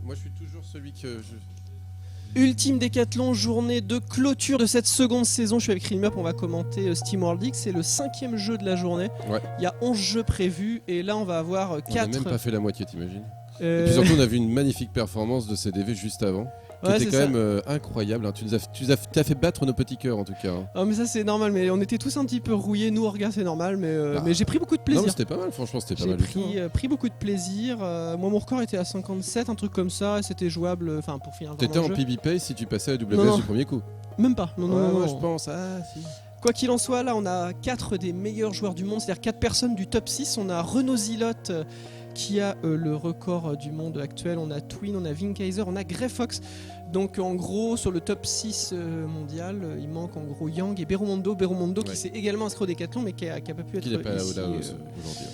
Moi je suis toujours celui que Ultime Décathlon, journée de clôture de cette seconde saison. Je suis avec Rimeup, on va commenter SteamWorld League. C'est le 5e jeu de la journée. Ouais. Il y a 11 jeux prévus et là on va avoir 4. On n'a même pas fait la moitié, t'imagines. Et puis surtout on a vu une magnifique performance de CDV juste avant. Qui était quand même incroyable, hein. Tu as fait battre nos petits cœurs en tout cas. Hein. Oh mais ça c'est normal, mais on était tous un petit peu rouillés, nous regarde c'est normal, mais j'ai pris beaucoup de plaisir. Non mais c'était pas mal, franchement c'était pas mal du tout. J'ai pris beaucoup de plaisir, moi mon record était à 57, un truc comme ça, et c'était jouable, enfin pour finir T'étais en PB Pace si tu passais à WS du premier coup. Même pas, non. Je pense, si. Quoi qu'il en soit, là on a 4 des meilleurs joueurs du monde, c'est-à-dire 4 personnes du top 6, on a Renaud Zilotte qui a le record du monde actuel, on a Twin, on a Vinkaiser, on a Grey Fox. Donc en gros sur le top 6 mondial, il manque en gros Yang et Berumondo qui s'est également inscrit au Décathlon mais qui a pas pu être qui n'est pas ici là aujourd'hui.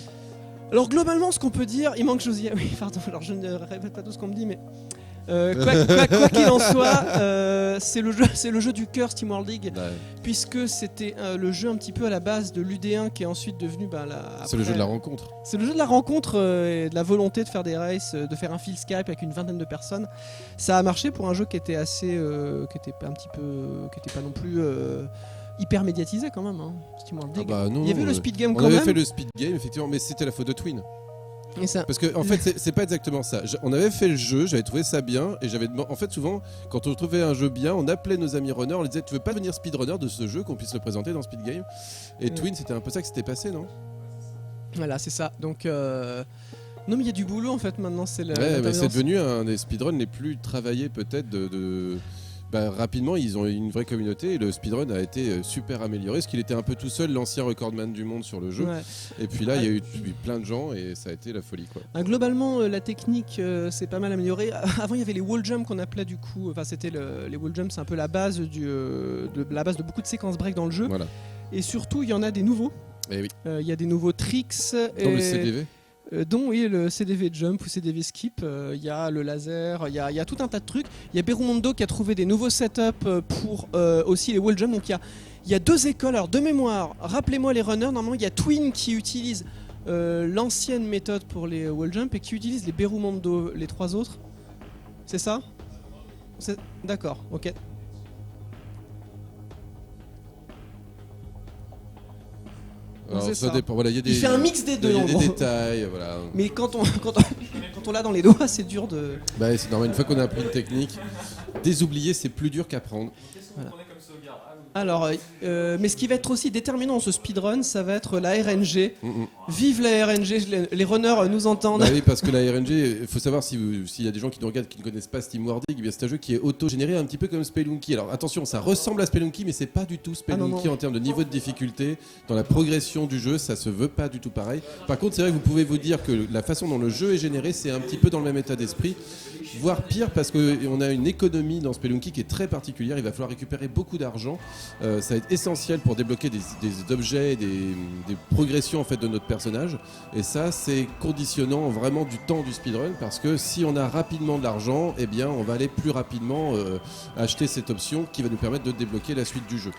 Alors globalement ce qu'on peut dire, il manque Josia. Oui pardon, alors je ne répète pas tout ce qu'on me dit mais quoi qu'il en soit, c'est le jeu du cœur SteamWorld League, puisque c'était le jeu un petit peu à la base de l'UD1 qui est ensuite devenu c'est le jeu de la rencontre. C'est le jeu de la rencontre et de la volonté de faire des races, de faire un fil Skype avec une vingtaine de personnes. Ça a marché pour un jeu qui était assez, qui était pas non plus hyper médiatisé quand même. Hein, SteamWorld League. Non, il y avait le speed game quand même. On même. avait fait le speed game effectivement, mais c'était la faute de Twin. Parce que en fait c'est pas exactement ça. On avait fait le jeu, j'avais trouvé ça bien et en fait souvent quand on trouvait un jeu bien, on appelait nos amis runners, on leur disait tu veux pas devenir speedrunner de ce jeu, qu'on puisse le présenter dans Speed Game. Et Twin c'était un peu ça qui s'était passé, non? Voilà, c'est ça. Donc non mais il y a du boulot en fait maintenant, c'est devenu un des speedruns les plus travaillés peut-être rapidement, ils ont une vraie communauté et le speedrun a été super amélioré, parce qu'il était un peu tout seul, l'ancien recordman du monde sur le jeu. Ouais. Et puis là, il y a eu plein de gens et ça a été la folie, quoi. Globalement, la technique s'est pas mal améliorée. Avant, il y avait les wall jumps qu'on appelait du coup. Enfin, c'était les wall jumps, c'est un peu la base de beaucoup de séquences break dans le jeu. Voilà. Et surtout, il y en a des nouveaux. Et oui. Il y a des nouveaux tricks. Dans le CDV. Dont le CDV Jump ou CDV Skip, il y a le laser, il y a tout un tas de trucs. Il y a Berumondo qui a trouvé des nouveaux setups pour aussi les wall jumps. Donc il y a 2 écoles. Alors de mémoire, rappelez-moi les runners, normalement il y a Twin qui utilise l'ancienne méthode pour les wall jumps et qui utilise les Berumondo, les 3 autres. C'est ça ? D'accord, ok. Alors, ça dépend. Voilà, il fait un mix des deux. Il y a des détails, voilà. Mais quand on l'a dans les doigts, c'est dur de. C'est normal. Une fois qu'on a appris une technique, désoublier, c'est plus dur qu'apprendre. Voilà. Alors, mais ce qui va être aussi déterminant dans ce speedrun, ça va être la RNG. Vive la RNG, les runners nous entendent. Oui, parce que la RNG, il faut savoir s'il y a des gens qui nous regardent qui ne connaissent pas SteamWorld League, c'est un jeu qui est auto-généré un petit peu comme Spelunky. Alors attention, ça ressemble à Spelunky, mais c'est pas du tout Spelunky en termes de niveau de difficulté. Dans la progression du jeu, ça se veut pas du tout pareil. Par contre, c'est vrai que vous pouvez vous dire que la façon dont le jeu est généré, c'est un petit peu dans le même état d'esprit. Voire pire, parce qu'on a une économie dans Spelunky qui est très particulière. Il va falloir récupérer beaucoup d'argent. Ça va être essentiel pour débloquer des objets, des progressions en fait de notre personnage. Et ça, c'est conditionnant vraiment du temps du speedrun, parce que si on a rapidement de l'argent, eh bien, on va aller plus rapidement acheter cette option qui va nous permettre de débloquer la suite du jeu.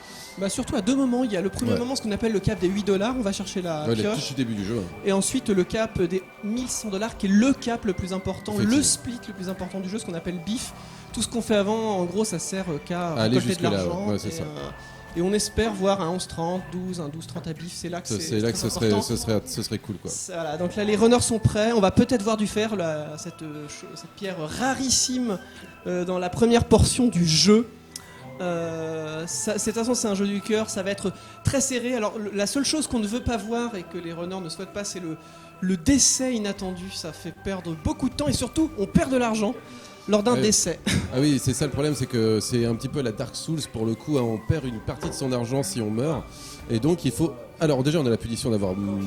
Surtout à 2 moments. Il y a le premier moment, ce qu'on appelle le cap des $8. On va chercher la pioche. Début du jeu. Et ensuite le cap des $1100, qui est le cap le plus important, le split le plus important du jeu, ce qu'on appelle BIF. Tout ce qu'on fait avant, en gros, ça sert qu'à récolter de l'argent. Ouais, c'est ça. Et on espère voir un 11-30, un 12-30 à BIF. C'est là que ce serait cool, quoi. Voilà, donc là, les runners sont prêts. On va peut-être voir du fer, cette pierre rarissime dans la première portion du jeu. De toute façon, c'est un jeu du cœur, ça va être très serré. Alors, la seule chose qu'on ne veut pas voir et que les runners ne souhaitent pas, c'est le décès inattendu. Ça fait perdre beaucoup de temps et surtout, on perd de l'argent lors d'un décès. Ah oui, c'est ça le problème, c'est que c'est un petit peu la Dark Souls pour le coup, hein, on perd une partie de son argent si on meurt. Et donc il faut... Alors déjà on a la punition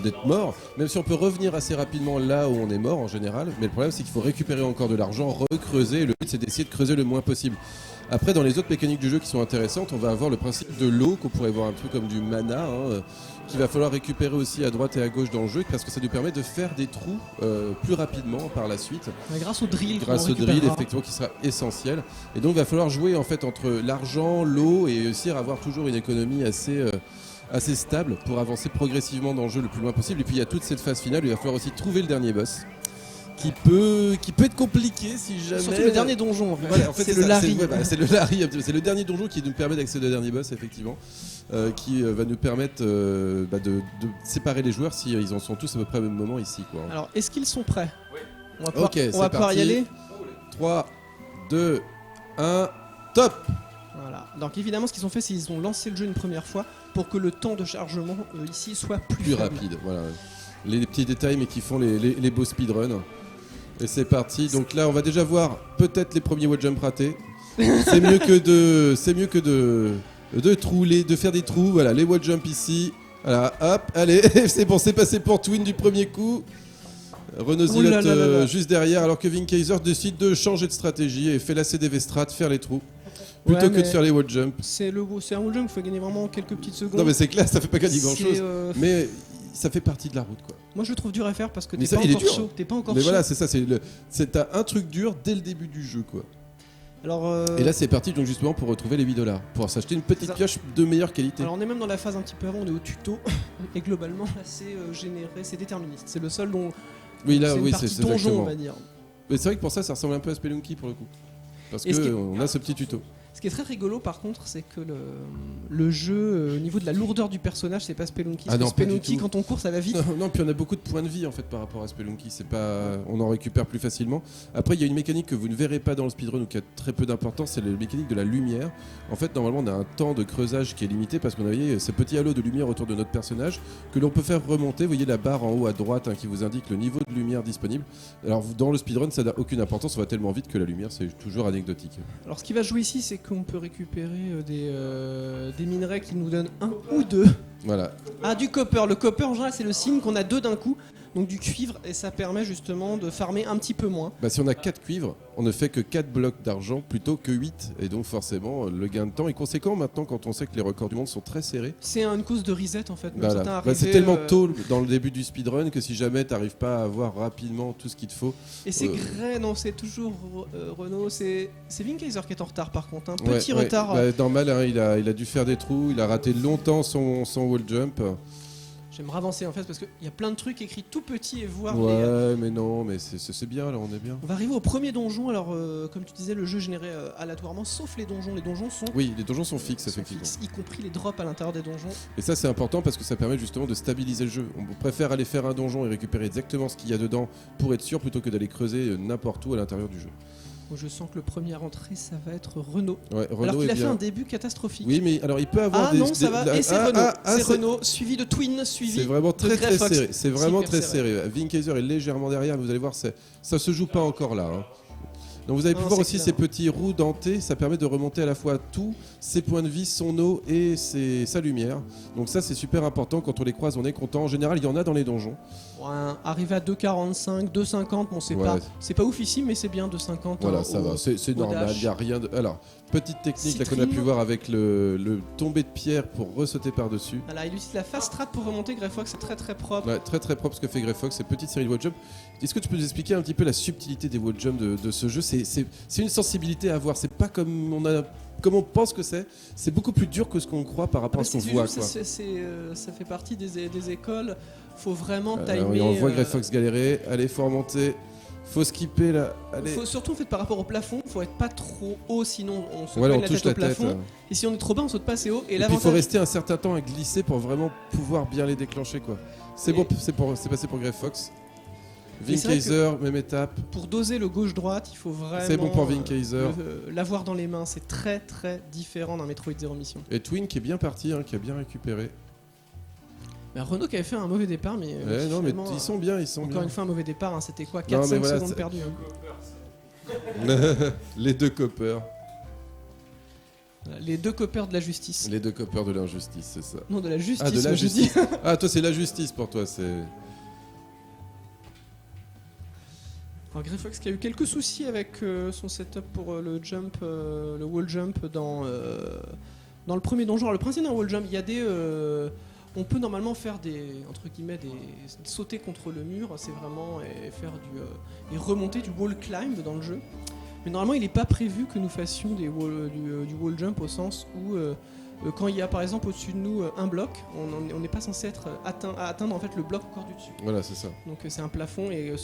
d'être mort, même si on peut revenir assez rapidement là où on est mort en général, mais le problème c'est qu'il faut récupérer encore de l'argent, recreuser, et le but c'est d'essayer de creuser le moins possible. Après, dans les autres mécaniques du jeu qui sont intéressantes, on va avoir le principe de l'eau, qu'on pourrait voir un peu comme du mana, qu'il va falloir récupérer aussi à droite et à gauche dans le jeu, parce que ça nous permet de faire des trous plus rapidement par la suite. Grâce au drill. Grâce au drill, effectivement, qui sera essentiel. Et donc, il va falloir jouer en fait entre l'argent, l'eau, et réussir à avoir toujours une économie assez stable pour avancer progressivement dans le jeu le plus loin possible. Et puis, il y a toute cette phase finale où il va falloir aussi trouver le dernier boss, qui peut être compliqué si jamais. Surtout le dernier donjon. Voilà, en fait, c'est le Larry. C'est le Larry. C'est le dernier donjon qui nous permet d'accéder au dernier boss, effectivement, qui va nous permettre de séparer les joueurs si ils en sont tous à peu près au même moment ici, quoi. Alors, est-ce qu'ils sont prêts? On va pouvoir y aller. 3, 2, 1, top. Voilà. Donc évidemment, ce qu'ils ont fait, c'est qu'ils ont lancé le jeu une première fois pour que le temps de chargement ici soit plus rapide. Voilà. Les petits détails, mais qui font les beaux speedruns. Et c'est parti. Donc là, on va déjà voir peut-être les premiers wall jump ratés. C'est mieux que de faire des trous. Voilà, les wall jump ici. Voilà, hop, allez, c'est bon, c'est passé pour Twin du premier coup. Renault Zilot juste derrière, alors que Vinkaiser décide de changer de stratégie et fait la CDV strat, faire les trous, plutôt que de faire les wall jump. C'est un wall jump, il faut gagner vraiment quelques petites secondes. Non mais c'est clair, ça fait pas gagner grand chose, mais ça fait partie de la route, quoi. Moi je le trouve dur à faire parce que t'es pas encore chaud. Mais voilà, c'est ça, t'as un truc dur dès le début du jeu, quoi. Alors, et là c'est parti donc justement pour retrouver les $8, pour s'acheter une petite pioche de meilleure qualité. Alors on est même dans la phase un petit peu avant, on est au tuto, et globalement là c'est généré, c'est déterministe. C'est le seul dont... Oui, là, c'est oui, c'est donjon, exactement. On va dire. Mais c'est vrai que pour ça ressemble un peu à Spelunky pour le coup. Parce qu'on a ce petit tuto. Ce qui est très rigolo par contre, c'est que le jeu, au niveau de la lourdeur du personnage, c'est pas Spelunky. Ah non, Spelunky, quand on court, ça va vite. Non, puis on a beaucoup de points de vie en fait par rapport à Spelunky. On en récupère plus facilement. Après, il y a une mécanique que vous ne verrez pas dans le speedrun ou qui a très peu d'importance, c'est la mécanique de la lumière. En fait, normalement, on a un temps de creusage qui est limité parce qu'on a ces petits halos de lumière autour de notre personnage que l'on peut faire remonter. Vous voyez la barre en haut à droite qui vous indique le niveau de lumière disponible. Alors, dans le speedrun, ça n'a aucune importance. On va tellement vite que la lumière, c'est toujours anecdotique. Alors, ce qui va jouer ici, c'est qu'on peut récupérer des minerais qui nous donnent 1 ou 2. Voilà. Ah, du copper. Le copper, en général, c'est le signe qu'on a 2 d'un coup. Donc du cuivre, et ça permet justement de farmer un petit peu moins. Si on a 4 cuivres, on ne fait que 4 blocs d'argent plutôt que 8. Et donc forcément, le gain de temps est conséquent maintenant quand on sait que les records du monde sont très serrés. C'est une cause de reset en fait. Voilà. C'est tellement tôt dans le début du speedrun que si jamais tu n'arrives pas à avoir rapidement tout ce qu'il te faut... Et c'est non, c'est toujours Renault, c'est Vinkaiser qui est en retard par contre. Un petit retard. Normal, hein, il a dû faire des trous, il a raté longtemps son wall jump. J'aimerais avancer en fait parce qu'il y a plein de trucs écrits tout petits et voir. Mais non, mais c'est bien là, on est bien. On va arriver au premier donjon. Alors, comme tu disais, le jeu est généré aléatoirement, sauf les donjons. Les donjons sont. Oui, les donjons sont fixes, effectivement. Y compris les drops à l'intérieur des donjons. Et ça, c'est important parce que ça permet justement de stabiliser le jeu. On préfère aller faire un donjon et récupérer exactement ce qu'il y a dedans pour être sûr plutôt que d'aller creuser n'importe où à l'intérieur du jeu. Je sens que le premier à rentrer, ça va être Renault. Ouais, Renault alors qu'il a fait un début catastrophique. Oui, mais alors il peut avoir ça va. Et c'est Renault. C'est Renault, suivi de Twin, suivi. C'est vraiment très serré. C'est vraiment très serré. Vinkaiser est légèrement derrière, mais vous allez voir, ça se joue pas encore là. Hein. Donc vous allez pouvoir aussi ces petits roues dentés, ça permet de remonter à la fois tous ses points de vie, son eau et sa lumière. Donc ça c'est super important, quand on les croise on est content. En général il y en a dans les donjons. Arriver à 2,45, 2,50, bon c'est pas oufissime mais c'est bien 2,50. Voilà, ça va, c'est normal, il n'y a rien de... Alors, petite technique là qu'on a pu voir avec le tombé de pierre pour ressauter par-dessus. Voilà, il utilise la fast strat pour remonter. Greyfox, c'est très très propre. Ouais, très très propre ce que fait Greyfox, ces petites séries de wall jump. Est-ce que tu peux nous expliquer un petit peu la subtilité des wall jump de ce jeu? C'est une sensibilité à avoir, c'est pas comme on pense que c'est beaucoup plus dur que ce qu'on croit par rapport à ce qu'on voit. Ça fait partie des écoles, faut vraiment timer. On voit Greyfox galérer, allez, faut remonter. Faut skipper là. Allez. Faut surtout en fait par rapport au plafond, faut être pas trop haut sinon on se cogne la tête au plafond. Et si on est trop bas, on saute pas assez haut. Et puis il faut rester un certain temps à glisser pour vraiment pouvoir bien les déclencher quoi. C'est bon, c'est passé pour Greyfox. Vinkaiser, même étape. Pour doser le gauche-droite, il faut vraiment. C'est bon pour Vinkaiser. L'avoir dans les mains, c'est très très différent d'un Metroid Zero Mission. Et Twin qui est bien parti, qui a bien récupéré. Renault qui avait fait un mauvais départ, mais. Non, mais ils sont bien, Encore une fois, un mauvais départ, c'était quoi 4-5 secondes perdues. Les 2 coppers. Les 2 coppers de la justice. Les 2 coppers de l'injustice, c'est ça. Non, de la justice. Ah, de la justice. Toi, c'est la justice pour toi, c'est. Alors Greyfox qui a eu quelques soucis avec son setup pour le wall jump dans le premier donjon. Alors, le principe d'un wall jump, il y a on peut normalement faire sauter contre le mur, c'est vraiment faire et remonter du wall climb dans le jeu. Mais normalement, il n'est pas prévu que nous fassions du wall jump au sens où Quand il y a par exemple au-dessus de nous un bloc, on n'est pas censé être atteindre en fait le bloc encore du dessus. Voilà, c'est ça. Donc c'est un plafond et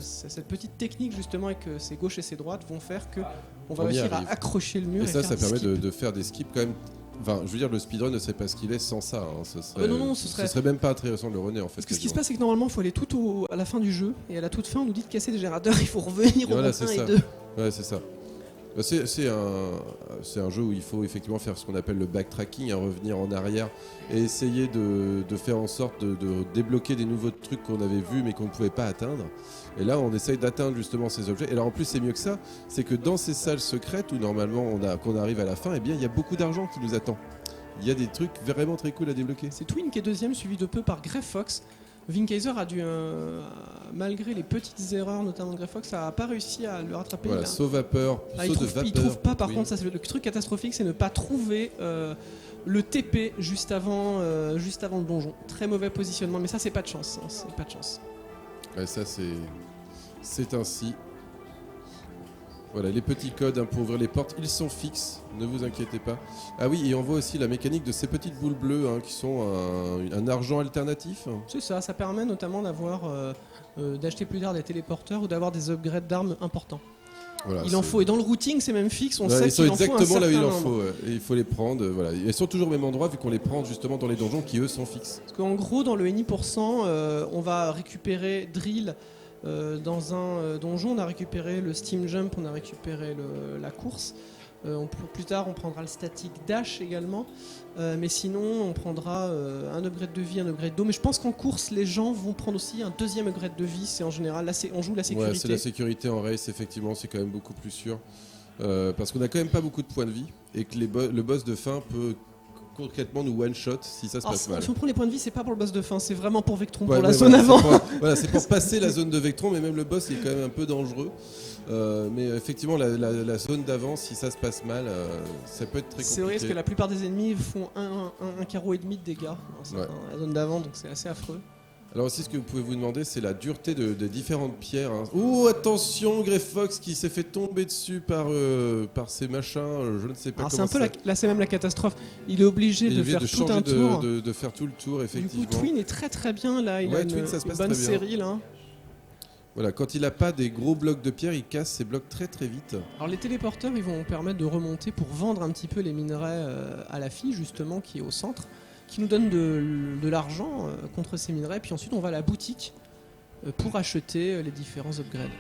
cette petite technique justement avec ses gauches et ses droites vont faire que on va réussir à accrocher le mur. Et ça permet de faire des skips quand même. Enfin, je veux dire, le speedrun ne serait pas ce qu'il est sans ça. Hein. Ce serait même pas intéressant de le runner en fait. Parce que ce qui se passe, c'est que normalement, il faut aller tout à la fin du jeu, et à la toute fin, on nous dit de casser les générateurs, il faut revenir au 1 et 2. Ouais, c'est ça. C'est un jeu où il faut effectivement faire ce qu'on appelle le backtracking, revenir en arrière et essayer de faire en sorte de débloquer des nouveaux trucs qu'on avait vus mais qu'on ne pouvait pas atteindre. Et là, on essaye d'atteindre justement ces objets. Et là, en plus, c'est mieux que ça, c'est que dans ces salles secrètes où normalement qu'on arrive à la fin, eh bien, il y a beaucoup d'argent qui nous attend. Il y a des trucs vraiment très cool à débloquer. C'est Twin qui est deuxième, suivi de peu par Grey Fox. Vinkaiser a dû, malgré les petites erreurs, notamment de Grey Fox, ça n'a pas réussi à le rattraper. Voilà, saut vapeur, saut de vapeur. Il trouve pas, par contre, ça, c'est le truc catastrophique, c'est ne pas trouver le TP juste avant le donjon. Très mauvais positionnement, mais ça, c'est pas de chance. Hein, c'est pas de chance. Ouais, ça, c'est ainsi. Voilà, les petits codes pour ouvrir les portes, ils sont fixes, ne vous inquiétez pas. Ah oui, et on voit aussi la mécanique de ces petites boules bleues qui sont un argent alternatif. C'est ça, ça permet notamment d'acheter plus tard des téléporteurs ou d'avoir des upgrades d'armes importants. Voilà, il en faut, et dans le routing c'est même fixe, on sait qu'il en faut un certain nombre. Ils sont exactement là où il en faut, et il faut les prendre, voilà. Ils sont toujours au même endroit vu qu'on les prend justement dans les donjons qui eux sont fixes. Parce qu'en gros dans le NI%, on va récupérer Drill. Dans un donjon, on a récupéré le Steam Jump, on a récupéré la course. Plus tard, on prendra le Static Dash également. Mais sinon, on prendra un upgrade de vie, un upgrade d'eau. Mais je pense qu'en course, les gens vont prendre aussi un deuxième upgrade de vie. C'est en général, là, on joue la sécurité. Ouais, c'est la sécurité en race, effectivement, c'est quand même beaucoup plus sûr. Parce qu'on a quand même pas beaucoup de points de vie. Et que le boss de fin peut concrètement nous one-shot si ça se passe mal. Si on prend les points de vie, c'est pas pour le boss de fin, c'est vraiment pour Vectron, pour la zone avant. C'est pour passer la zone de Vectron, mais même le boss il est quand même un peu dangereux. Mais effectivement, la zone d'avant, si ça se passe mal, ça peut être très compliqué. C'est vrai parce que la plupart des ennemis font un carreau et demi de dégâts dans la zone d'avant, donc c'est assez affreux. Alors aussi, ce que vous pouvez vous demander, c'est la dureté de différentes pierres. Oh, attention, Grey Fox qui s'est fait tomber dessus par ces machins, je ne sais pas comment c'est un peu là, c'est même la catastrophe. Il est obligé de faire tout un tour. De faire tout le tour, effectivement. Du coup, Twin est très très bien là. Il a une bonne série là. Voilà, quand il n'a pas des gros blocs de pierre, il casse ces blocs très très vite. Alors les téléporteurs, ils vont permettre de remonter pour vendre un petit peu les minerais à la fille justement qui est au centre, qui nous donne de l'argent contre ces minerais, puis ensuite on va à la boutique pour acheter les différents upgrades.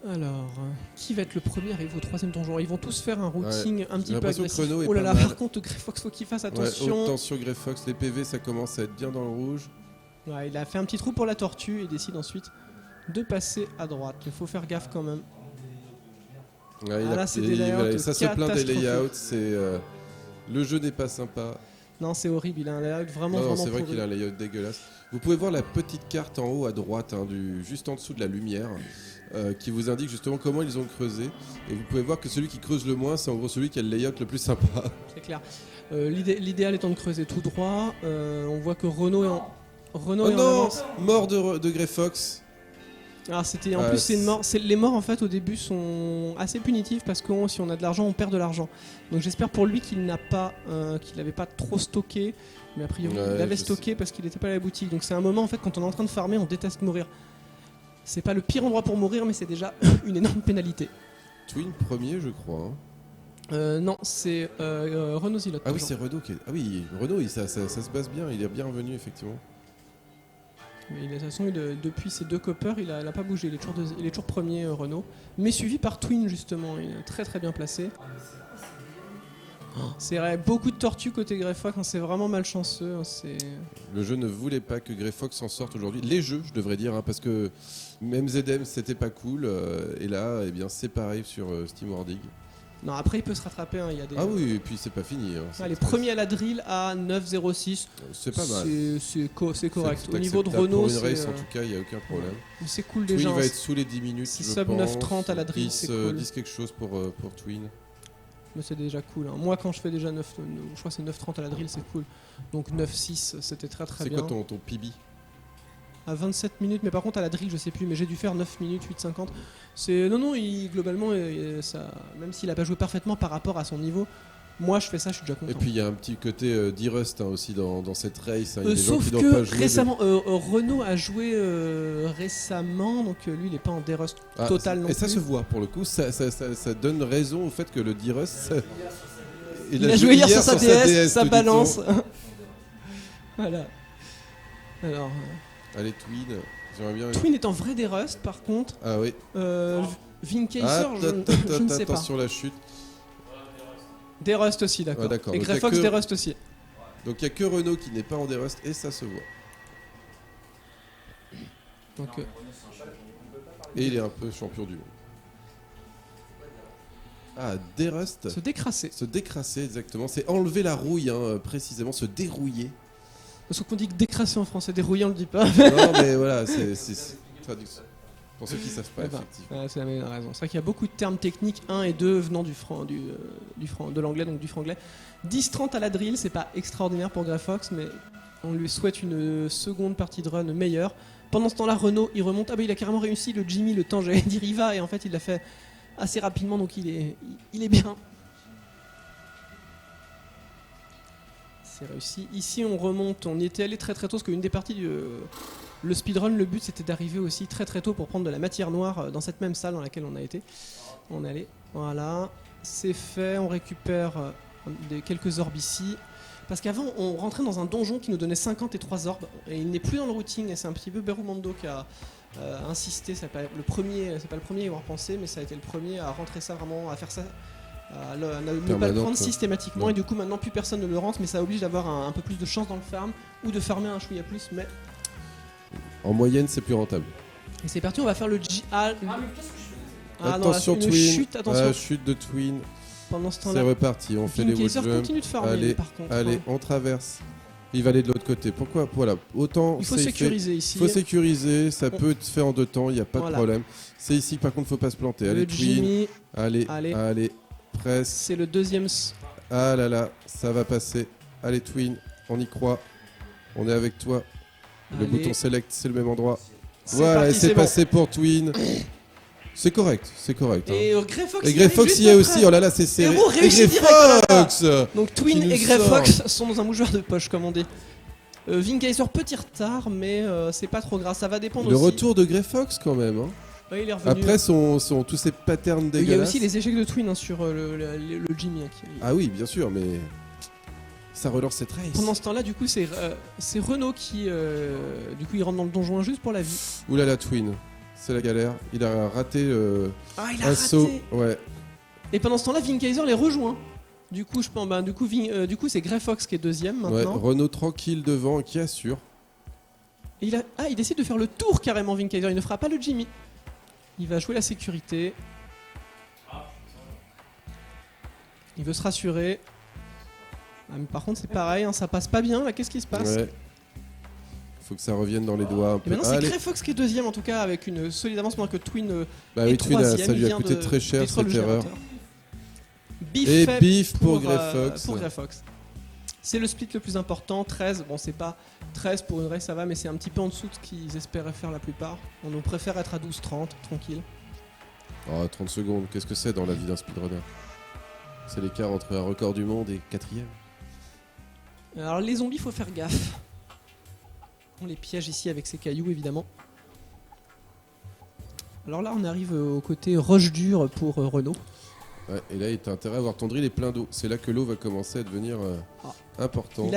Alors, qui va être le premier à arriver au troisième donjon? Ils vont tous faire un routing un petit peu agressif. Oh là là, par contre, Grey Fox, faut qu'il fasse attention. Ouais, attention Grey Fox, les PV ça commence à être bien dans le rouge. Ouais, il a fait un petit trou pour la tortue et décide ensuite de passer à droite. Il faut faire gaffe quand même. Ouais, là, c'est des layouts ça se plaint des layouts, le jeu n'est pas sympa. Non, c'est horrible, il a un layout vraiment c'est vrai qu'il a un layout dégueulasse. Vous pouvez voir la petite carte en haut à droite, juste en dessous de la lumière, qui vous indique justement comment ils ont creusé. Et vous pouvez voir que celui qui creuse le moins, c'est en gros celui qui a le layout le plus sympa. C'est clair. L'idéal étant de creuser tout droit. On voit que Renault est en avance. Mort de Grey Fox. Alors c'était en plus c'est une mort. Les morts en fait au début sont assez punitives parce que si on a de l'argent on perd de l'argent. Donc j'espère pour lui qu'il n'avait pas trop stocké, mais a priori il avait stocké parce qu'il n'était pas à la boutique. Donc c'est un moment en fait quand on est en train de farmer on déteste mourir. C'est pas le pire endroit pour mourir mais c'est déjà une énorme pénalité. Twin premier je crois. Non c'est Renault Zilot. Ah oui c'est Renault Ah oui Renault ça se passe bien, il est bien revenu effectivement. Mais de toute façon, depuis ces deux coppers, il a pas bougé. Il est toujours premier Renault, mais suivi par Twin justement. Il est très très bien placé. C'est vrai, beaucoup de tortues côté Grey Fox. C'est vraiment malchanceux. Le jeu ne voulait pas que Grey Fox s'en sorte aujourd'hui. Les jeux, je devrais dire, parce que même ZM c'était pas cool. Et là, eh bien, c'est pareil sur SteamWorld. Non, après il peut se rattraper. Il y a des... Ah oui, et puis c'est pas fini. Les premiers à la drill à 9,06. C'est pas mal. C'est correct. Au niveau de Renault, pour une race, en tout cas, il n'y a aucun problème. Mais c'est cool déjà. Twin va être sous les 10 minutes. C'est sub 9,30 à la drill. 10 quelque chose pour Twin. Mais c'est déjà cool. Moi, quand je fais déjà 9, je crois que c'est 9,30 à la drill, c'est cool. Donc 9,6, c'était très très bien. C'est quoi ton PB? à 27 minutes, mais par contre à la drill je sais plus, mais j'ai dû faire 9 minutes, 8,50. Non, globalement, ça, même s'il a pas joué parfaitement par rapport à son niveau, moi je fais ça, je suis déjà content. Et puis il y a un petit côté d'e-rust aussi dans cette race. Il y a des sauf gens qui que pas jouer récemment, Renault a joué récemment, donc lui il n'est pas en de-rust total non plus. Et ça se voit pour le coup, ça donne raison au fait que le de-rust... Il a joué hier sur sa DS, ça balance. Voilà. Alors... Allez, Twin, j'aimerais bien... Twin est en vrai de-rust par contre. Ah oui. Vinkaiser, je ne sais pas. Attention la chute. Des-rust aussi, d'accord. Et Greyfox, des-rust aussi. Donc il n'y a que Renault qui n'est pas en des-rust et ça se voit. Donc, et il est un peu champion du monde. Ah, des-rust. Se décrasser. Se décrasser, exactement. C'est enlever la rouille, précisément, se dérouiller. Parce qu'on dit que décrasser en français, dérouiller on le dit pas. Non, mais voilà, c'est traduction. Pour ceux qui ne savent pas, effectivement. C'est la meilleure raison. C'est vrai qu'il y a beaucoup de termes techniques, 1 et 2 venant de l'anglais, donc du franglais. 10-30 à la drill, c'est pas extraordinaire pour Greyfox, mais on lui souhaite une seconde partie de run meilleure. Pendant ce temps-là, Renault, il remonte. Ah bah il a carrément réussi le Jimmy, le temps, j'allais dire il va, et en fait il l'a fait assez rapidement, donc il est bien. C'est réussi. Ici on remonte, on y était allé très très tôt, parce qu'une des parties le speedrun, le but c'était d'arriver aussi très très tôt pour prendre de la matière noire dans cette même salle dans laquelle on a été. On est allé, voilà, c'est fait, on récupère quelques orbes ici. Parce qu'avant on rentrait dans un donjon qui nous donnait 50 et 3 orbes, et il n'est plus dans le routing, et c'est un petit peu Berumando qui a insisté, c'est pas le premier à y avoir pensé, mais ça a été le premier à rentrer ça vraiment, à faire ça, à ne pas le prendre systématiquement, et du coup maintenant plus personne ne le rentre, mais ça oblige d'avoir un peu plus de chance dans le farm, ou de farmer un chouïa plus, mais... En moyenne, c'est plus rentable. Et c'est parti, on va faire le G. Attention, non, Twin. Chute, attention. Chute de Twin. Pendant ce temps-là, c'est reparti, on fait les wood jumps. Continue de farmer, par contre. Allez, on traverse. Il va aller de l'autre côté. Pourquoi? Voilà. Autant il faut sécuriser ici. Il faut sécuriser, ça peut être fait en 2 temps, il n'y a pas de problème. C'est ici, par contre, il ne faut pas se planter. Allez, Twin. Allez, presse. C'est le deuxième. Ah là là, ça va passer. Allez, Twin, on y croit. On est avec toi. Le bouton select, c'est le même endroit. Voilà, et c'est passé pour Twin. C'est correct. Et Greyfox y est aussi. Oh là là, c'est serré. Et Greyfox. Donc Twin et Greyfox sont dans un mouchoir de poche, comme on dit. Vinkaiser petit retard, mais c'est pas trop grave. Ça va dépendre le aussi. Le retour de Greyfox quand même. Ouais, il est revenu. Après, tous ces patterns dégueulasses. Il y a aussi les échecs de Twin sur le Jimmy. Ah oui, bien sûr, mais ça relance cette race. Pendant ce temps-là, du coup, c'est Renault qui, du coup, il rentre dans le donjon injuste pour la vie. Ouh là là, Twin. C'est la galère. Il a raté il a saut. Ouais. Et pendant ce temps-là, Vinkaiser les rejoint. Du coup, du coup, c'est Greyfox qui est deuxième maintenant. Ouais, Renault tranquille devant qui assure. Et il décide de faire le tour carrément, Vinkaiser. Il ne fera pas le Jimmy. Il va jouer la sécurité. Il veut se rassurer. Ah, mais par contre, c'est pareil, ça passe pas bien. Là, qu'est-ce qui se passe? Faut que ça revienne dans les doigts un peu. Et maintenant c'est Greyfox qui est deuxième en tout cas avec une solide avance pendant que Twin est Twin, troisième. Ça lui a coûté très cher cette erreur. Bif pour Greyfox. C'est le split le plus important, 13. Bon, c'est pas 13 pour une race, ça va, mais c'est un petit peu en dessous de ce qu'ils espéraient faire la plupart. On préfère être à 12-30, tranquille. Oh, 30 secondes, qu'est-ce que c'est dans la vie d'un speedrunner? C'est l'écart entre un record du monde et 4ème. Alors les zombies, faut faire gaffe. On les piège ici avec ces cailloux évidemment. Alors là on arrive au côté roche dure pour Renault. Ouais, et là il a intérêt à avoir ton drill est plein d'eau. C'est là que l'eau va commencer à devenir importante.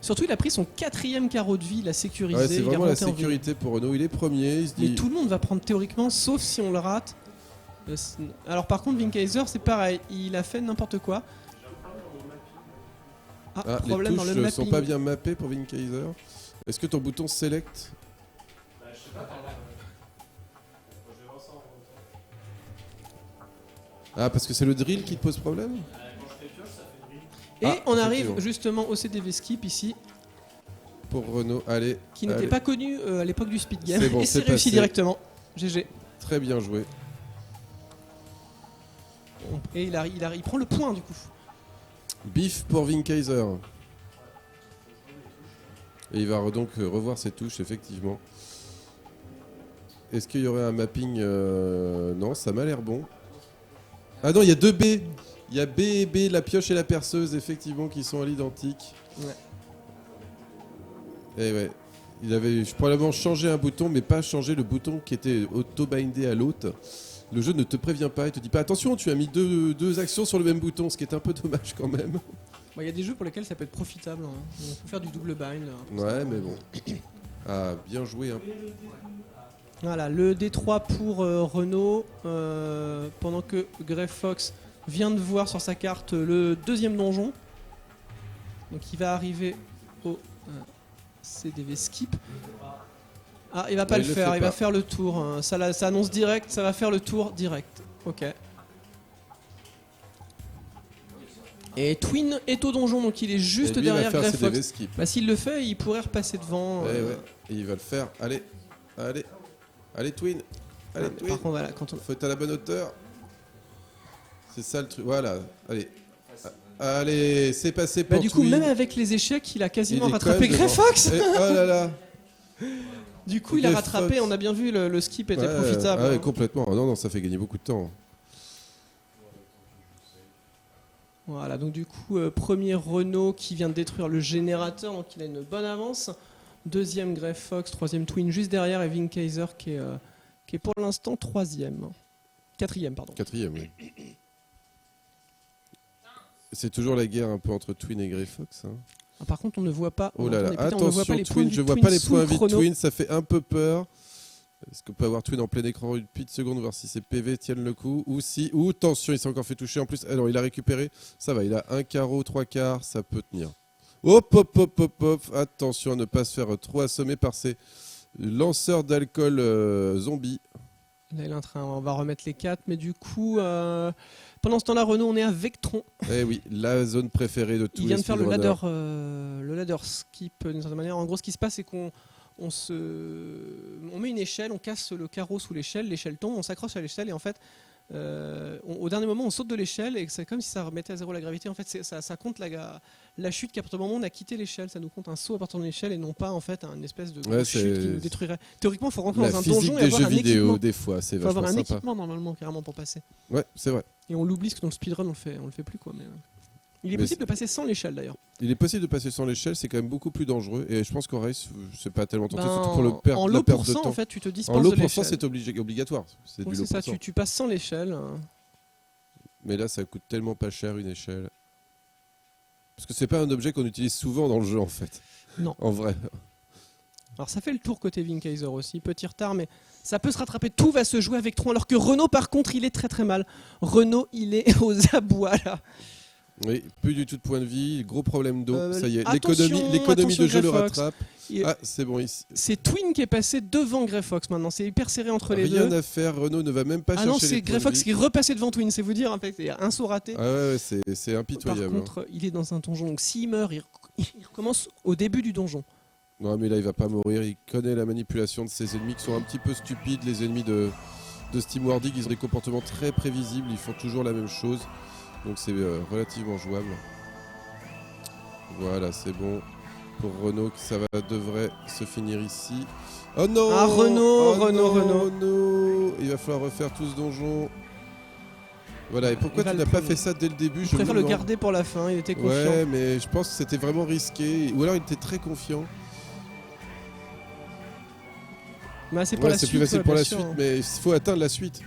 Surtout il a pris son 4ème carreau de vie, il a sécurisé. Ouais, c'est vraiment la sécurité pour Renault. Il est premier, il se dit... Mais tout le monde va prendre théoriquement sauf si on le rate. Alors par contre Vinkaiser c'est pareil, il a fait n'importe quoi. Problème les touches dans le mapping. Sont pas bien mappées pour Vinkaiser. Est-ce que ton bouton select? Je sais pas. Ah, parce que c'est le drill qui te pose problème? Quand je fais pioche, ça fait drill. Et on arrive justement au CDV Skip ici. Pour Renault, allez. Qui n'était pas connu à l'époque du speed game. Bon, et c'est réussi directement. GG. Très bien joué. Et il prend le point du coup. Bif pour Vinkaiser. Et il va donc revoir ses touches, effectivement. Est-ce qu'il y aurait un mapping Non, ça m'a l'air bon. Ah non, il y a 2 B. Il y a B et B, la pioche et la perceuse, effectivement, qui sont à l'identique. Ouais. Et ouais. Il avait probablement changé un bouton, mais pas changé le bouton qui était auto-bindé à l'autre. Le jeu ne te prévient pas, il te dit pas attention, tu as mis deux actions sur le même bouton, ce qui est un peu dommage quand même. Il y a des jeux pour lesquels ça peut être profitable. Hein. On peut faire du double bind. Là, ouais, mais bon. Ah, bien joué. Hein. Voilà, le D3 pour Renault, pendant que Grey Fox vient de voir sur sa carte le deuxième donjon. Donc il va arriver au CDV Skip. Ah, il va pas le faire, il va faire le tour. Hein. Ça annonce direct, ça va faire le tour direct. Ok. Et Twin est au donjon, donc il est juste derrière Grey Fox. Bah, s'il le fait, il pourrait repasser devant. Ouais. Et il va le faire. Allez, Twin. Allez, Twin. Par contre, voilà, quand on... Faut être à la bonne hauteur. C'est ça le truc. Voilà. Allez, c'est passé pour du coup, Twin. même avec les échecs, il a quasiment rattrapé Grey Fox. Oh là là. Du coup, il a rattrapé. Fox. On a bien vu, le skip était profitable. Ah ouais, complètement. Non, ça fait gagner beaucoup de temps. Voilà, donc du coup, premier Renault qui vient de détruire le générateur, donc il a une bonne avance. Deuxième Grey Fox, troisième Twin juste derrière, et Vinkaiser qui est pour l'instant quatrième, pardon. Quatrième, oui. C'est toujours la guerre un peu entre Twin et Grey Fox. Hein. Ah, par contre, on ne voit pas. Oh là là, attention Twin, je vois pas les points de vie de Twin, ça fait un peu peur. Est-ce qu'on peut avoir Twin en plein écran une petite seconde, voir si ses PV tiennent le coup, ou si... Ou attention, il s'est encore fait toucher en plus. Alors, il a récupéré, ça va, il a un carreau, 3 quarts, ça peut tenir. Hop, attention à ne pas se faire trop assommer par ces lanceurs d'alcool zombies. Là, il est en train, on va remettre les 4, mais du coup, pendant ce temps-là, Renault, on est à Vectron. Eh oui, la zone préférée de tous les speedrunners. Il vient de faire le ladder skip d'une certaine manière. En gros, ce qui se passe, c'est qu'on met une échelle, on casse le carreau sous l'échelle tombe, on s'accroche à l'échelle et en fait, au dernier moment, on saute de l'échelle et c'est comme si ça remettait à zéro la gravité. En fait, ça compte la chute qu'à partir du moment où on a quitté l'échelle, ça nous compte un saut à partir de l'échelle et non pas en fait une espèce de chute qui nous détruirait. Théoriquement, il faut rentrer dans un donjon et avoir un équipement. Des fois, c'est vachement sympa. Il faut avoir un sympa. équipement normalement carrément pour passer. Ouais, c'est vrai. Et on l'oublie parce que dans le speedrun, on le fait plus quoi. Mais il est possible de passer sans l'échelle d'ailleurs. Il est possible de passer sans l'échelle, c'est quand même beaucoup plus dangereux. Et je pense qu'en race, c'est pas tellement tenté, surtout pour la perte de temps. En fait, tu te dispenses en de low l'échelle. C'est obligatoire. C'est ça, tu passes sans l'échelle. Mais là, ça coûte tellement pas cher une échelle. Parce que c'est pas un objet qu'on utilise souvent dans le jeu en fait. Non. En vrai. Alors ça fait le tour côté Vinkaiser aussi, petit retard, mais ça peut se rattraper. Tout va se jouer avec Tron, alors que Renault par contre il est très très mal. Renault il est aux abois là. Oui, plus du tout de points de vie, gros problème d'eau, ça y est, l'économie de jeu le rattrape. C'est bon ici. C'est Twin qui est passé devant Grey Fox maintenant, c'est hyper serré entre les deux. Rien à faire, Renault ne va même pas chercher les points de vie. Ah non, c'est Grey Fox qui est repassé devant Twin, c'est vous dire, en fait, il y a un saut raté. Ah ouais, c'est impitoyable. Par contre, il est dans un donjon, donc s'il meurt, il recommence au début du donjon. Non mais là il va pas mourir, il connaît la manipulation de ses ennemis qui sont un petit peu stupides, les ennemis de SteamWorld, ils ont des comportements très prévisibles, ils font toujours la même chose, donc c'est relativement jouable. Voilà, c'est bon pour Renault, ça devrait se finir ici. Oh non! Ah Renault. Il va falloir refaire tout ce donjon. Voilà, et pourquoi tu n'as pas fait ça dès le début? Je préfère le garder pour la fin, il était confiant. Ouais, mais je pense que c'était vraiment risqué, ou alors il était très confiant. Bah, c'est pour la suite, plus facile pour la suite, mais il faut atteindre la suite.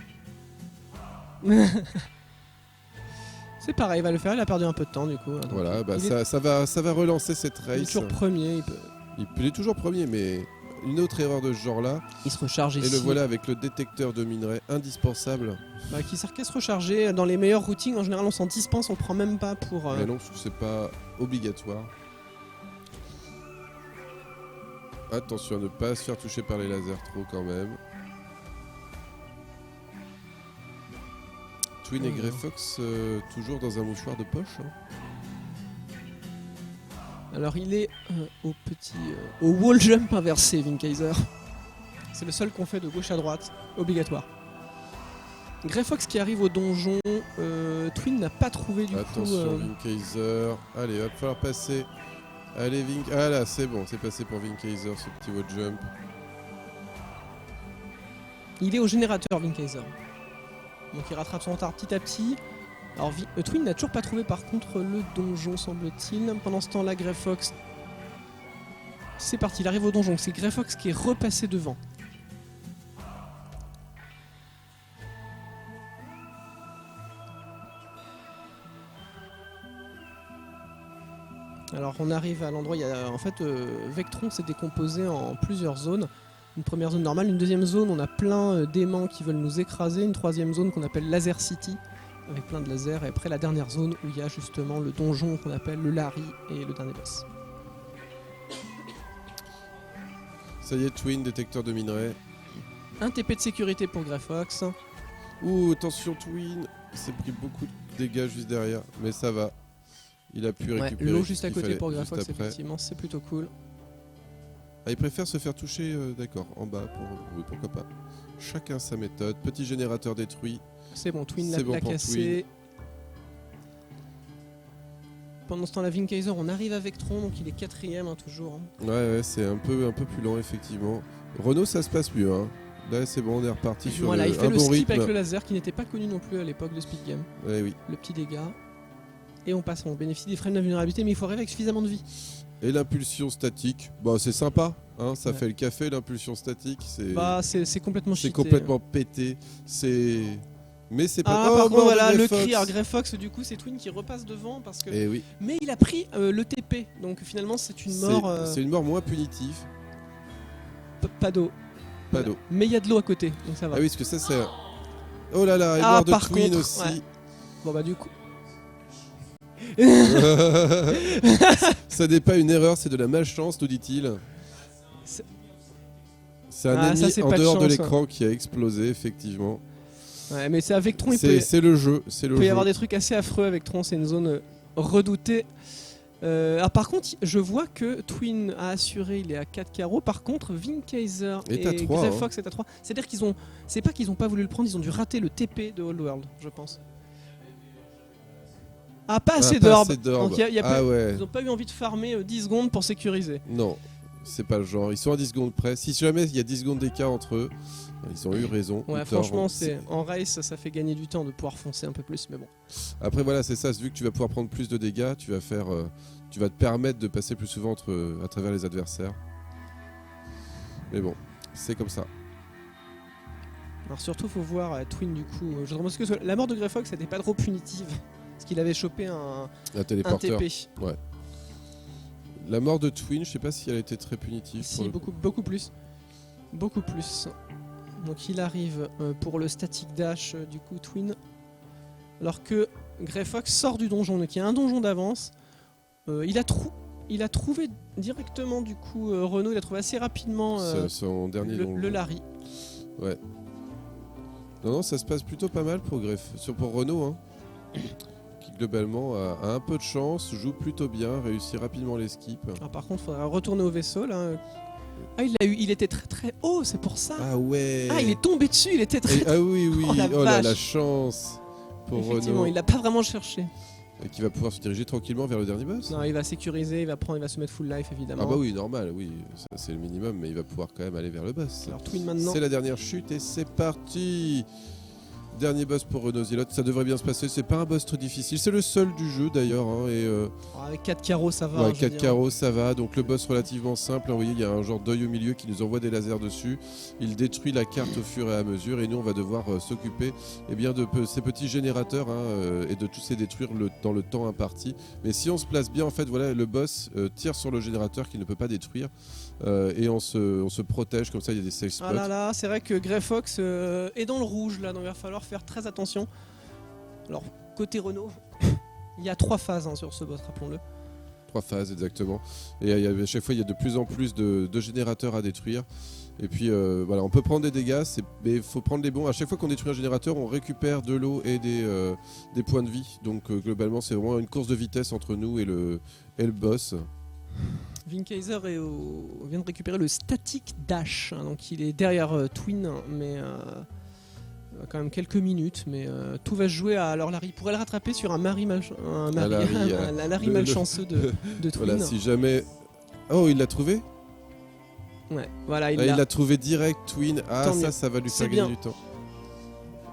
C'est pareil, il va le faire, il a perdu un peu de temps du coup. Voilà, bah ça va relancer cette race. Il est toujours premier. Il est toujours premier, mais une autre erreur de ce genre-là. Il se recharge ici. Et le voilà avec le détecteur de minerais indispensable. Bah, qui sert qu'à se recharger. Dans les meilleurs routings, en général, on s'en dispense, on le prend même pas pour... Mais non, c'est pas obligatoire. Attention à ne pas se faire toucher par les lasers trop quand même. Twin et Grey Fox toujours dans un mouchoir de poche. Hein. Alors il est au wall jump inversé, Vinkaiser. C'est le seul qu'on fait de gauche à droite, obligatoire. Grey Fox qui arrive au donjon, Twin n'a pas trouvé du coup... Attention Vinkaiser, allez, il va falloir passer Allez, Vink. Ah là, c'est bon, c'est passé pour Vinkaiser, ce petit wall jump. Il est au générateur, Vinkaiser. Donc il rattrape son retard petit à petit. Alors Twin n'a toujours pas trouvé par contre le donjon, semble-t-il. Pendant ce temps-là, Greyfox. C'est parti, il arrive au donjon. C'est Greyfox qui est repassé devant. Alors on arrive à l'endroit, en fait Vectron s'est décomposé en plusieurs zones. Une première zone normale, une deuxième zone, on a plein d'aimants qui veulent nous écraser, une troisième zone qu'on appelle Laser City, avec plein de lasers, et après la dernière zone où il y a justement le donjon qu'on appelle le Larry et le dernier boss. Ça y est, Twin, détecteur de minerais. Un TP de sécurité pour Greyfox. Ouh, attention Twin, il s'est pris beaucoup de dégâts juste derrière, mais ça va. Il a pu récupérer l'eau juste à côté pour Greyfox, effectivement, c'est plutôt cool. Ah, il préfère se faire toucher, d'accord, en bas, oui, pourquoi pas. Chacun sa méthode. Petit générateur détruit. C'est bon, Twin l'a cassé. Pendant ce temps, la Vinkaiser, on arrive à Vectron, donc il est 4ème toujours. Ouais, c'est un peu plus lent, effectivement. Renault, ça se passe mieux, hein. Là, c'est bon, on est reparti sur il fait un le bon skip rythme. avec le laser, qui n'était pas connu non plus à l'époque de Speed Game. Ouais, oui. Le petit dégât. Et on bénéficie des frames de vulnérabilité, mais il faut arriver avec suffisamment de vie. Et l'impulsion statique, bah, c'est sympa, hein, ça fait le café, l'impulsion statique. C'est complètement cheaté. C'est complètement pété. Mais c'est pas... par contre, voilà, le cri. Alors Greyfox, du coup, c'est Twin qui repasse devant parce que... Oui. Mais il a pris le TP, donc finalement, c'est une mort... C'est une mort moins punitive. Pas d'eau. Pas d'eau. Mais il y a de l'eau à côté, donc ça va. Ah oui, parce que ça, c'est... Oh là là, et mort de Twin aussi. Ouais. Bon bah du coup... Ça n'est pas une erreur, c'est de la malchance, nous dit-il. C'est un ennemi en dehors de l'écran qui a explosé, effectivement. Ouais, mais c'est avec Tron, c'est le jeu. Il peut y avoir des trucs assez affreux avec Tron, c'est une zone redoutée. Par contre, je vois que Twin a assuré, il est à 4 carreaux. Par contre, Vinkaiser et Greyfox est à 3. C'est-à-dire c'est pas qu'ils ont pas voulu le prendre, ils ont dû rater le TP de Old World, je pense. Pas assez d'orbes. Donc ils n'ont pas eu envie de farmer 10 secondes pour sécuriser. Non, c'est pas le genre. Ils sont à 10 secondes près. Si jamais il y a 10 secondes d'écart entre eux, ils ont eu raison. Ouais, franchement, en race, ça fait gagner du temps de pouvoir foncer un peu plus, mais bon. Après, voilà, c'est ça. Vu que tu vas pouvoir prendre plus de dégâts, tu vas te permettre de passer plus souvent à travers les adversaires. Mais bon, c'est comme ça. Alors surtout, faut voir Twin du coup. Je pense que la mort de Greyfox n'était pas trop punitive. Parce qu'il avait chopé un TP. Ouais. La mort de Twin, je sais pas si elle a été très punitive. Si, beaucoup plus. Beaucoup plus. Donc il arrive pour le static dash du coup Twin. Alors que Greyfox sort du donjon. Donc il y a un donjon d'avance. Il a trouvé directement du coup Renault. Il a trouvé assez rapidement son dernier le Larry. Ouais. Non, ça se passe plutôt pas mal pour Renault, hein. Qui globalement a un peu de chance, joue plutôt bien, réussit rapidement les skips. Par contre, il faudra retourner au vaisseau là. Il était très très haut, c'est pour ça. Ah ouais. Il est tombé dessus, il était très. Ah oui. Oh la chance pour effectivement, Renault. Il l'a pas vraiment cherché. Et qui va pouvoir se diriger tranquillement vers le dernier boss. Non, il va sécuriser, il va se mettre full life évidemment. Ah bah oui, normal, oui, ça c'est le minimum, mais il va pouvoir quand même aller vers le boss. Alors Twin maintenant. C'est la dernière chute et c'est parti. Dernier boss pour Renault Zilot, ça devrait bien se passer, c'est pas un boss trop difficile, c'est le seul du jeu d'ailleurs. Hein, avec 4 carreaux ça va. Ouais, 4 carreaux ça va, donc le boss relativement simple, hein, vous voyez il y a un genre d'œil au milieu qui nous envoie des lasers dessus, il détruit la carte au fur et à mesure et nous on va devoir s'occuper de ces petits générateurs et de tous les détruire dans le temps imparti. Mais si on se place bien en fait, voilà, le boss tire sur le générateur qu'il ne peut pas détruire et on se protège comme ça, il y a des safe spots. Ah là, c'est vrai que Greyfox est dans le rouge là, donc il va falloir faire très attention. Alors côté Renault, il y a 3 phases sur ce boss, rappelons-le. 3 phases exactement. Et à chaque fois il y a de plus en plus de générateurs à détruire. Et puis voilà, on peut prendre des dégâts, mais il faut prendre les bons. À chaque fois qu'on détruit un générateur, on récupère de l'eau et des points de vie. Donc globalement c'est vraiment une course de vitesse entre nous et le boss. Vinkaiser vient de récupérer le static dash, donc il est derrière Twin, mais quand même quelques minutes, mais tout va se jouer à... Alors Larry pourrait le rattraper sur un Larry malchanceux de Twin. Voilà, si jamais... Oh, il l'a trouvé. Ouais, voilà, il l'a trouvé direct, Twin. Ah, ça va lui faire gagner du temps.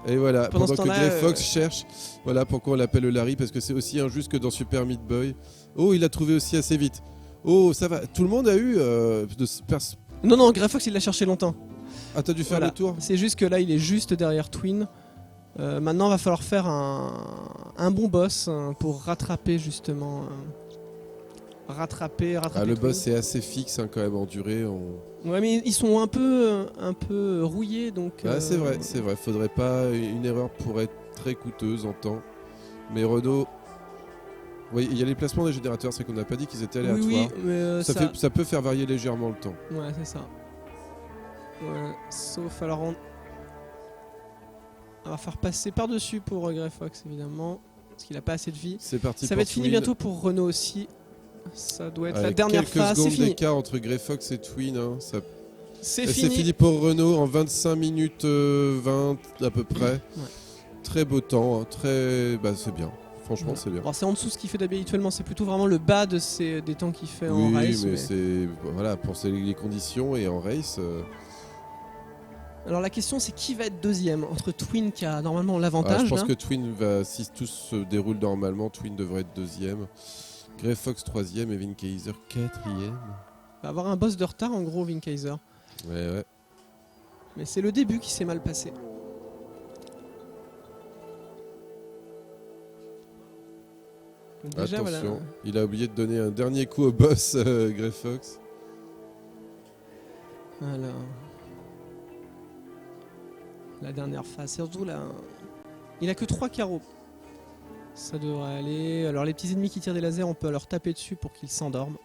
Et voilà, pendant que Grey Fox cherche, voilà pourquoi on l'appelle le Larry, parce que c'est aussi injuste que dans Super Meat Boy. Oh, il l'a trouvé aussi assez vite. Oh, ça va. Tout le monde a eu... Non, Grey Fox, il l'a cherché longtemps. Ah, t'as dû faire le tour. C'est juste que là, il est juste derrière Twin. Maintenant, il va falloir faire un bon boss pour rattraper justement... rattraper le Twin. boss est assez fixe quand même en durée. Ouais, mais ils sont un peu rouillés, donc... C'est vrai. Faudrait pas... Une erreur pourrait être très coûteuse en temps. Mais Renault... Oui, il y a les placements des générateurs, c'est qu'on n'a pas dit qu'ils étaient aléatoires. Oui, mais ça peut faire varier légèrement le temps. Ouais, c'est ça. Ouais, sauf alors on va faire passer par-dessus pour Grey Fox, évidemment, parce qu'il a pas assez de vie. C'est parti. Ça va être fini bientôt pour Renault aussi. Ça doit être la dernière phase. Quelques secondes c'est fini. d'écart entre Grey Fox et Twin. C'est fini pour Renault en 25 minutes 20 à peu près. Ouais. Très beau temps, c'est bien. Franchement, c'est bien. Alors, c'est en dessous ce qu'il fait habituellement, c'est plutôt vraiment le bas des temps qu'il fait en race. Oui, mais c'est voilà, pour les conditions et en race. Alors la question, c'est qui va être deuxième entre Twin qui a normalement l'avantage. Je pense que Twin si tout se déroule normalement, Twin devrait être deuxième. Grey Fox troisième et Vin Kaiser quatrième. Il va avoir un boss de retard en gros, Vin Kaiser. Ouais. Mais c'est le début qui s'est mal passé. Déjà, attention, il a oublié de donner un dernier coup au boss Grey Fox. Alors, la dernière phase, surtout là, il a que 3 carreaux. Ça devrait aller. Alors les petits ennemis qui tirent des lasers, on peut leur taper dessus pour qu'ils s'endorment.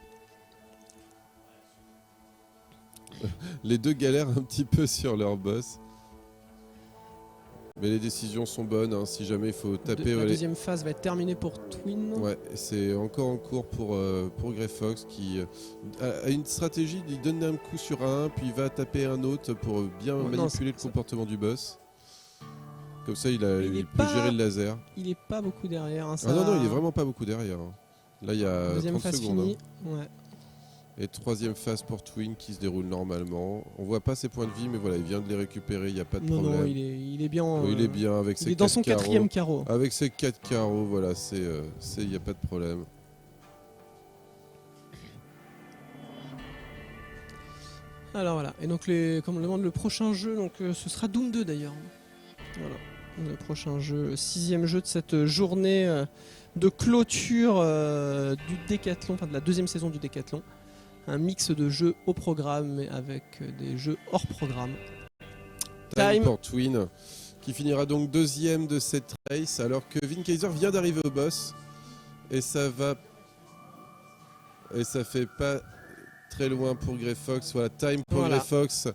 Les deux galèrent un petit peu sur leur boss. Mais les décisions sont bonnes, si jamais il faut taper... La deuxième phase va être terminée pour Twin. Ouais, c'est encore en cours pour Grey Fox qui a une stratégie, il donne un coup sur un, puis il va taper un autre pour bien manipuler le comportement du boss. Comme ça, il peut gérer le laser. Il est pas beaucoup derrière. Non, il est vraiment pas beaucoup derrière. Là, il y a deuxième 30 phase secondes. Finie. Ouais. Et troisième phase pour Twin qui se déroule normalement. On voit pas ses points de vie, mais voilà, il vient de les récupérer, il n'y a pas de problème. Non, il est bien. Il est bien avec ses 4 carreaux. Il est dans son 4e carreau. Avec ses 4 carreaux, voilà, il n'y a pas de problème. Alors voilà, et donc comme on le demande, le prochain jeu, donc ce sera Doom 2 d'ailleurs. Voilà, le prochain jeu, 6e jeu de cette journée de clôture du Décathlon, enfin de la 2e saison du Décathlon. Un mix de jeux au programme mais avec des jeux hors programme. Time pour Twin, qui finira donc 2e de cette race, alors que Vin Kaiser vient d'arriver au boss. Et ça fait pas très loin pour Grey Fox. Voilà, time pour Grey Fox.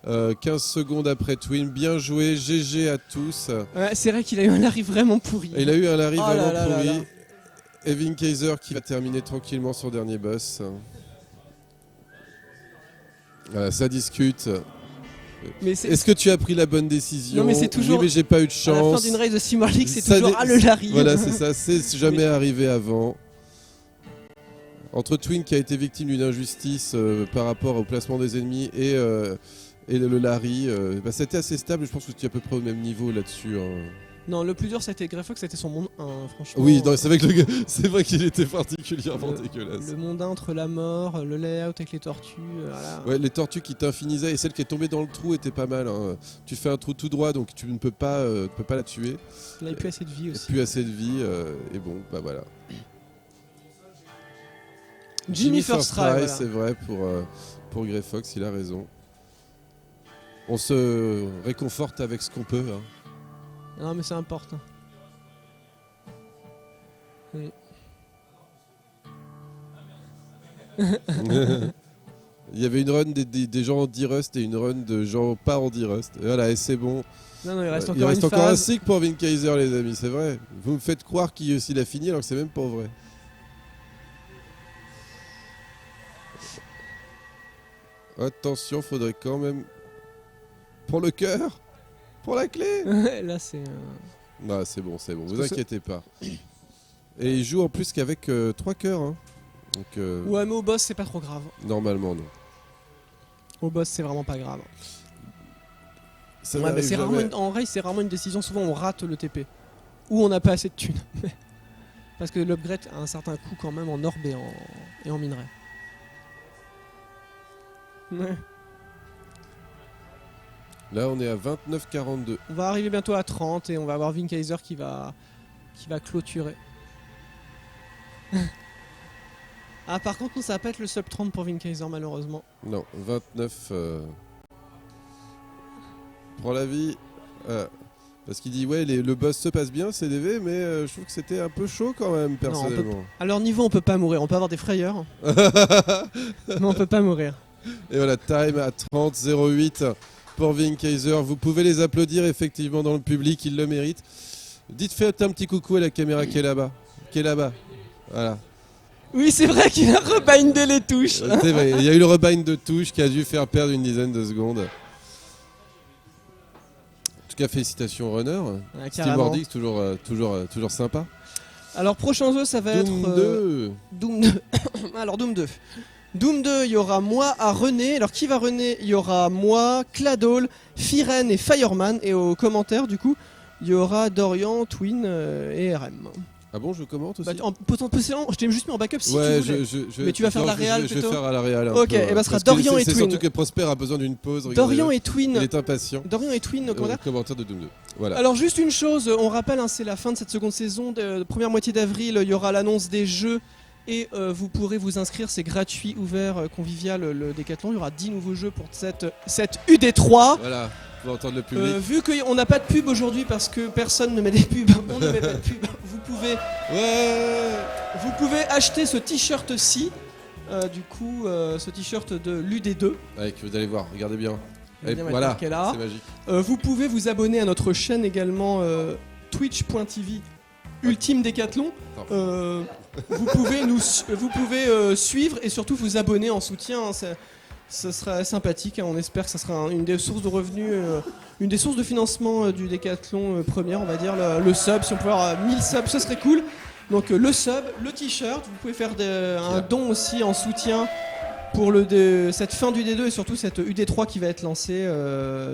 15 secondes après Twin, bien joué, GG à tous. Ouais, c'est vrai qu'il a eu un Larry vraiment pourri. Il a eu un Larry vraiment pourri. Et Vin Kaiser qui va terminer tranquillement son dernier boss. Voilà, ça discute. Est-ce que tu as pris la bonne décision? Non, mais c'est toujours. Oui, mais j'ai pas eu de chance. À la fin d'une race de Summer League, c'est toujours le Larry. Voilà, c'est ça, c'est jamais arrivé avant. Entre Twin qui a été victime d'une injustice par rapport au placement des ennemis et le Larry, c'était assez stable. Je pense que tu es à peu près au même niveau là-dessus. Non, le plus dur, c'était Grey Fox, c'était son monde 1, franchement. Oui, c'est vrai qu'il était particulièrement dégueulasse. Le monde 1 entre la mort, le layout avec les tortues. Voilà. Ouais, les tortues qui t'infinisaient et celle qui est tombée dans le trou était pas mal. Tu fais un trou tout droit, donc tu ne peux pas la tuer. Il n'a plus assez de vie aussi. Plus assez de vie, et bon, bah voilà. Jimmy First Try, voilà. C'est vrai pour Grey Fox, il a raison. On se réconforte avec ce qu'on peut. Non, mais c'est important. Oui. Il y avait une run des gens en D-Rust et une run de gens pas en D-Rust. Et voilà, et c'est bon. Non, il reste encore un cycle pour Vin Kaiser, les amis, c'est vrai. Vous me faites croire qu'il a fini alors que c'est même pas vrai. Attention, faudrait quand même... Pour le cœur. Prends la clé. Là, c'est... Bah, c'est bon, vous inquiétez pas. Et il joue en plus qu'avec 3 cœurs. Hein. Donc, ouais, mais au boss, c'est pas trop grave. Normalement, non. Au boss, c'est vraiment pas grave. Ça ouais, mais en raid, c'est rarement une décision. Souvent, on rate le TP. Ou on n'a pas assez de thunes. Parce que l'upgrade a un certain coût quand même en orbe et en minerai. Ouais. Là, on est à 29,42. On va arriver bientôt à 30 et on va avoir Vinkaiser qui va clôturer. Ah, par contre, non, ça va pas être le sub 30 pour Vinkaiser, malheureusement. Non, 29. Prends la vie. Parce qu'il dit, ouais, le boss se passe bien, CDV, mais je trouve que c'était un peu chaud quand même, personnellement. À leur niveau, on peut pas mourir. On peut avoir des frayeurs. Mais on peut pas mourir. Et voilà, time à 30,08 pour Vinkaiser. Vous pouvez les applaudir effectivement dans le public, ils le méritent. Faites un petit coucou à la caméra qui est là-bas. Voilà. Oui, c'est vrai qu'il a rebindé les touches. C'est vrai, il y a eu le rebind de touches qui a dû faire perdre une dizaine de secondes. En tout cas, félicitations Runner. Steve Mordix, toujours sympa. Alors, prochain jeu, ça va être... Doom 2. Doom 2. Alors, Doom 2. Doom 2, il y aura moi à René. Alors, qui va René? Il y aura moi, Cladol, Firen et Fireman. Et aux commentaires, du coup, il y aura Dorian, Twin et RM. Ah bon, je commente aussi. Potentiellement, je t'ai juste mis en backup si ouais, tu voulais. Mais tu vas faire la réal plutôt. Je vais faire à la réal. Ok, et bah ce sera Dorian et Twin. C'est surtout que Prosper a besoin d'une pause. Dorian et Twin. Il est impatient. Dorian et Twin, commentaire de Doom 2. Voilà. Alors juste une chose, on rappelle, c'est la fin de cette seconde saison. Première moitié d'avril, il y aura l'annonce des jeux. Et vous pourrez vous inscrire, c'est gratuit, ouvert, convivial, le Décathlon. Il y aura 10 nouveaux jeux pour cette UD3. Voilà. Pour entendre le public. Vu qu'on n'a pas de pub aujourd'hui parce que personne ne met des pubs, on ne met pas de pub, vous pouvez acheter ce t-shirt-ci, du coup, ce t-shirt de l'UD2. Avec, vous allez voir, regardez bien. Voilà, c'est magique. Vous pouvez vous abonner à notre chaîne également, twitch.tv Ultime Décathlon. Vous pouvez suivre et surtout vous abonner en soutien. Ça sera sympathique, on espère que ça sera une des sources de revenus, une des sources de financement du Décathlon première, on va dire, le sub. Si on pouvait avoir 1000 subs, ce serait cool. Donc le sub, le t-shirt, vous pouvez faire un don aussi en soutien pour cette fin du D2 et surtout cette UD3 qui va être lancée.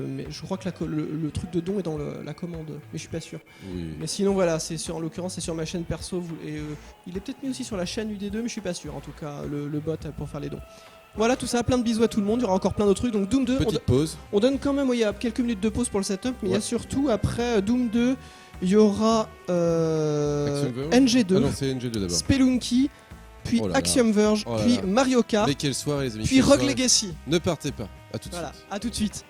Mais je crois que le truc de don est dans la commande, mais je suis pas sûr. Oui. Mais sinon voilà, en l'occurrence c'est sur ma chaîne perso et il est peut-être mis aussi sur la chaîne UD2, mais je suis pas sûr. En tout cas, le bot pour faire les dons. Voilà, tout ça, plein de bisous à tout le monde, il y aura encore plein d'autres trucs. Donc Doom 2, petite pause. On donne quand même, il y a quelques minutes de pause pour le setup, mais il y a surtout après Doom 2, il y aura NG2, Spelunky, puis Axiom Verge, puis Mario Kart, mais quelle soirée les amis, puis Rogue Legacy. Ne partez pas, à tout de suite. Voilà, à tout de suite.